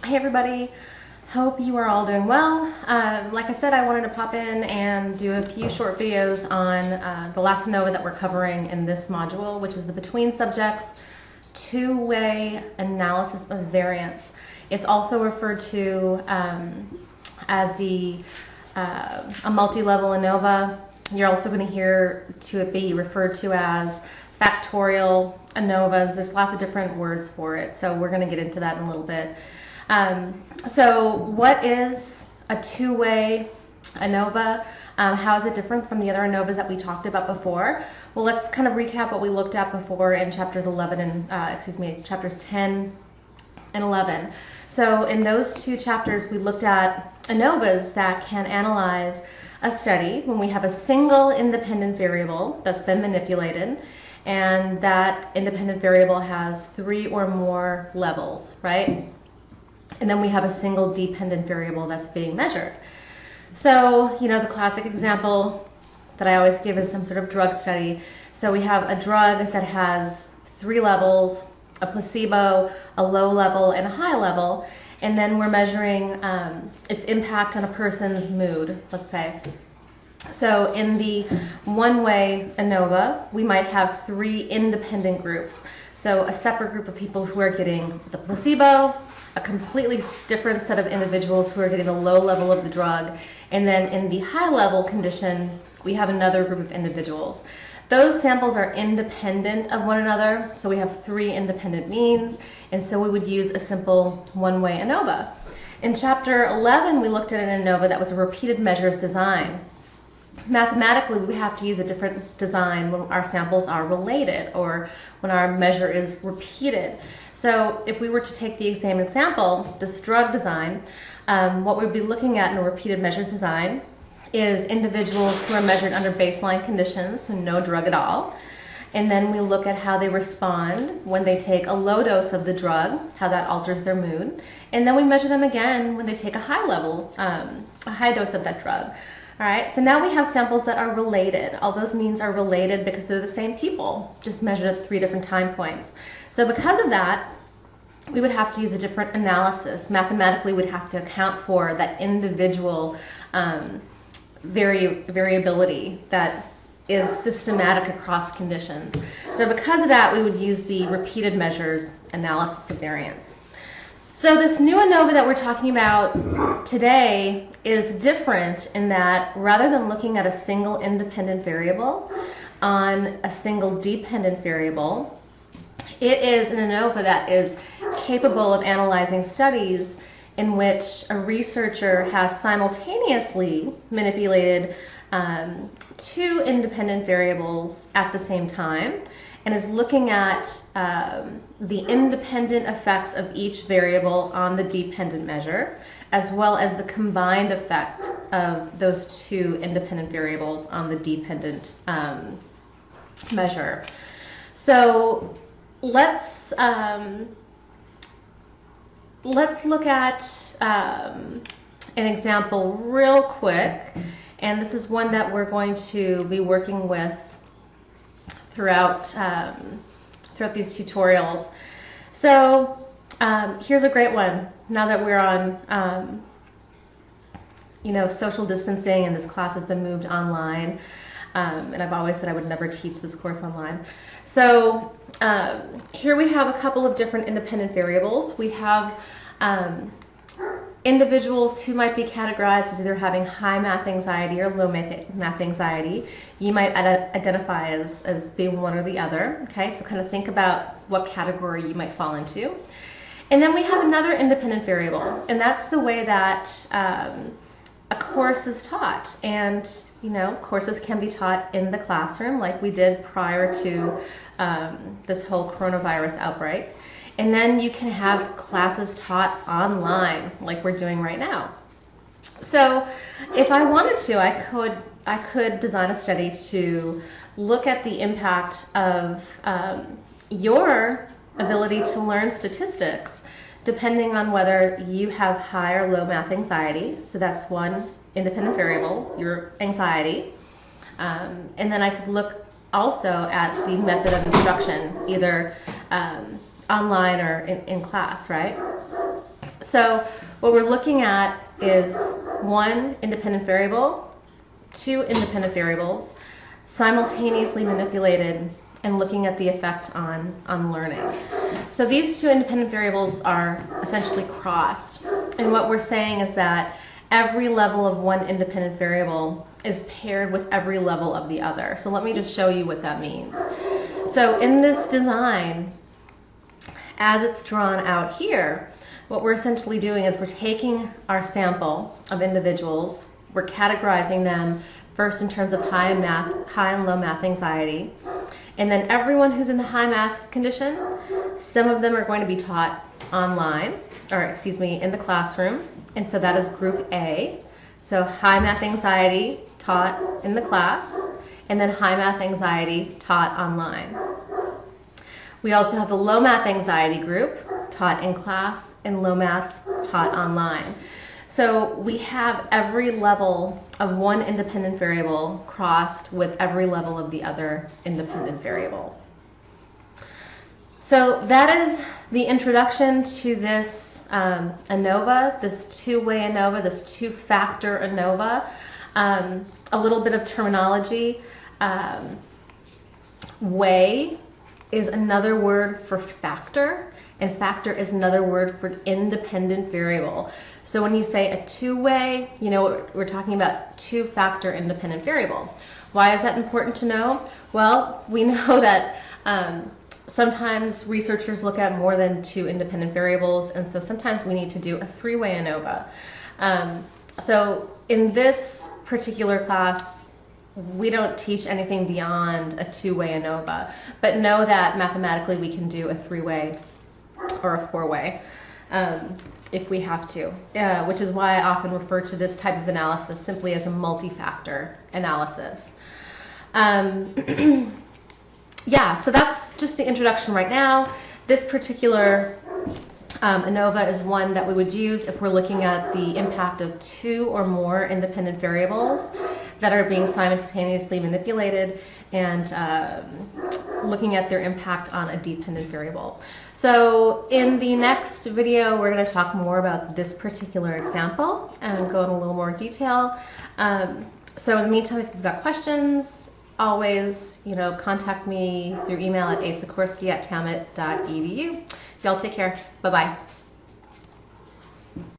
Hey everybody, hope you are all doing well. Like I said, I wanted to pop in and do a few short videos on the last ANOVA that we're covering in this module, which is the between subjects two-way analysis of variance. It's also referred to as a multi-level ANOVA. You're also going to hear it be referred to as factorial ANOVAs. There's lots of different words for it, so we're going to get into that in a little bit. So what is a two-way ANOVA? How is it different from the other ANOVAs that we talked about before? Well, let's kind of recap what we looked at before in chapters 11 and chapters 10 and 11. So in those two chapters, we looked at ANOVAs that can analyze a study when we have a single independent variable that's been manipulated, and that independent variable has 3 or more levels, right? And then we have a single dependent variable that's being measured. So, you know, the classic example that I always give is some sort of drug study. So we have a drug that has 3 levels, a placebo, a low level, and a high level, and then we're measuring its impact on a person's mood, let's say. So in the one-way ANOVA, we might have 3 independent groups. So a separate group of people who are getting the placebo, a completely different set of individuals who are getting the low level of the drug, and then in the high level condition, we have another group of individuals. Those samples are independent of one another, so we have 3 independent means, and so we would use a simple one-way ANOVA. In chapter 11, we looked at an ANOVA that was a repeated measures design. Mathematically, we have to use a different design when our samples are related or when our measure is repeated. So if we were to take the same example, this drug design, what we'd be looking at in a repeated measures design is individuals who are measured under baseline conditions, so no drug at all. And then we look at how they respond when they take a low dose of the drug, how that alters their mood. And then we measure them again when they take a high dose of that drug. All right, so now we have samples that are related. All those means are related because they're the same people, just measured at 3 different time points. So because of that, we would have to use a different analysis. Mathematically, we'd have to account for that individual variability that is systematic across conditions. So because of that, we would use the repeated measures analysis of variance. So this new ANOVA that we're talking about today is different in that rather than looking at a single independent variable on a single dependent variable, it is an ANOVA that is capable of analyzing studies in which a researcher has simultaneously manipulated 2 independent variables at the same time, and is looking at the independent effects of each variable on the dependent measure, as well as the combined effect of those 2 independent variables on the dependent measure. So let's look at an example real quick, and this is one that we're going to be working with throughout these tutorials. So here's a great one. Now that we're on social distancing and this class has been moved online, and I've always said I would never teach this course online. So here we have a couple of different independent variables. We have individuals who might be categorized as either having high math anxiety or low math anxiety. You might identify as being one or the other. Okay, so kind of think about what category you might fall into. And then we have another independent variable, and that's the way that a course is taught. And courses can be taught in the classroom like we did prior to this whole coronavirus outbreak. And then you can have classes taught online like we're doing right now. So if I wanted to, I could design a study to look at the impact of your ability to learn statistics depending on whether you have high or low math anxiety. So that's one independent variable, your anxiety. And then I could look also at the method of instruction, either online or in class, right? So what we're looking at is one independent variable, two independent variables, simultaneously manipulated and looking at the effect on learning. So these two independent variables are essentially crossed. And what we're saying is that every level of one independent variable is paired with every level of the other. So let me just show you what that means. So in this design, as it's drawn out here, what we're essentially doing is we're taking our sample of individuals, we're categorizing them first in terms of high and low math anxiety, and then everyone who's in the high math condition, some of them are going to be taught online, or excuse me, in the classroom, and so that is group A. So high math anxiety taught in the class, and then high math anxiety taught online. We also have the low math anxiety group taught in class and low math taught online. So we have every level of one independent variable crossed with every level of the other independent variable. So that is the introduction to this ANOVA, this two-way ANOVA, this two-factor ANOVA. A little bit of terminology. Way is another word for factor, and factor is another word for independent variable. So when you say a two-way, you know, we're talking about two-factor independent variable. Why is that important to know? Well, we know that sometimes researchers look at more than two independent variables, and so sometimes we need to do a three-way ANOVA. So in this particular class, we don't teach anything beyond a two-way ANOVA, but know that mathematically we can do a three-way or a four-way if we have to, which is why I often refer to this type of analysis simply as a multi-factor analysis. Yeah, so that's just the introduction right now. This particular ANOVA is one that we would use if we're looking at the impact of two or more independent variables that are being simultaneously manipulated and looking at their impact on a dependent variable. So in the next video, we're going to talk more about this particular example and go in a little more detail. So in the meantime, if you've got questions, always, contact me through email at asikorsky@talmud.edu. Y'all take care. Bye-bye.